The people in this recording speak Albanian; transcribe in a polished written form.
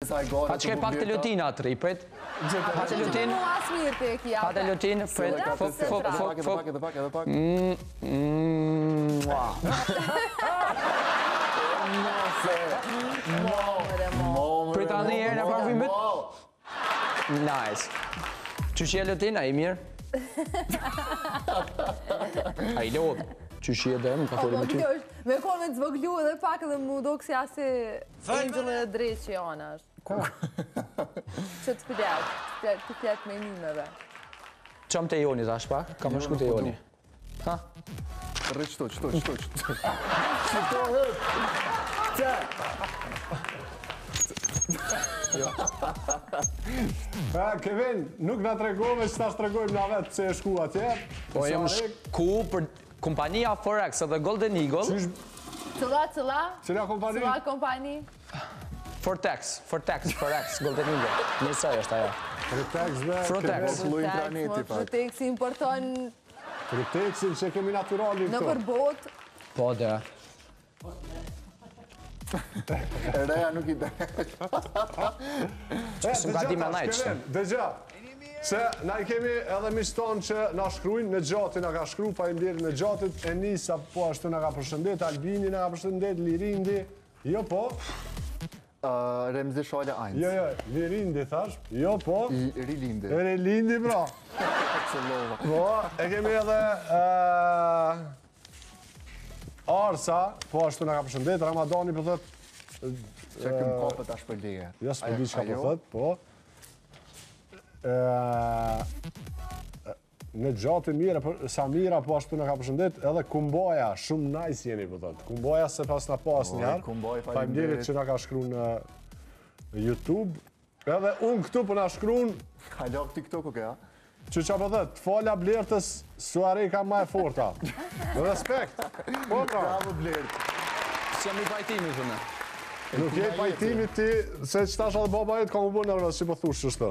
Pa që ke pak të lutin atëri, pret. Pa të lutin. Pa të lutin, pret. Edhe pak. Pret anë një herë në parfumit. Nice. Qyshje lutin, a i mirë? A i lodhë. Qyshje dhe më ka thori me ty. Me konë me të zvoglu edhe pak edhe mu do kësi asi Angel e drejt që janë është. Ko? Që të pëllet, të flet me nimeve. Qam të joni tash pak? Kam më shku të joni. Ha? Rrit qëto. Kevin, nuk nga tregove që ta shtregojmë nga vetë që e shku atje. Po jem shku për kompania Forex edhe Golden Eagle. Cëla kompani? Cëla kompani? Forex, Golden Eagle. Njësaj është ajo. Frotex. Frotex importon Frutexin që kemi naturali në këto. përbot. Po, dhe. Reja nuk i dhe. Së nga di me najtë që. Dëgja, se na i kemi edhe miston që na shkrujnë, në gjati na ka shkru, pa i mderi në gjatit, Enisa po ashtu na ka përshëndet, Albini na ka përshëndet, Lirindi, jo po. Remzi Shale 1. Jo, Lirindi thash, jo po. Rilindi. Relindi bra. Po, e kemi edhe Arsa, po ashtu na ka përshëndet, Ramadani për thët. Që këm kopët ashtë për lige. Jo, s'për di që ka për thët, po. Në gjatë mire, Samira po ashtu na ka përshëndet, edhe Kumboja, shumë nice jeni për thët. Kumboja se pas na pas njëherë, faleminderit që na ka shkru në YouTube. Edhe unë këtu për na shkru në... Halak TikTok-u ke, a? Që qa për thët, falja Blertës, suare ka ma e forta. Respekt. Po, pra. Bravo, Blert. Së jam i pajtimi, thënë. Nuk je pajtimi ti, se qëtash edhe baba e të ka më bërë në rësë, që për thush qështë.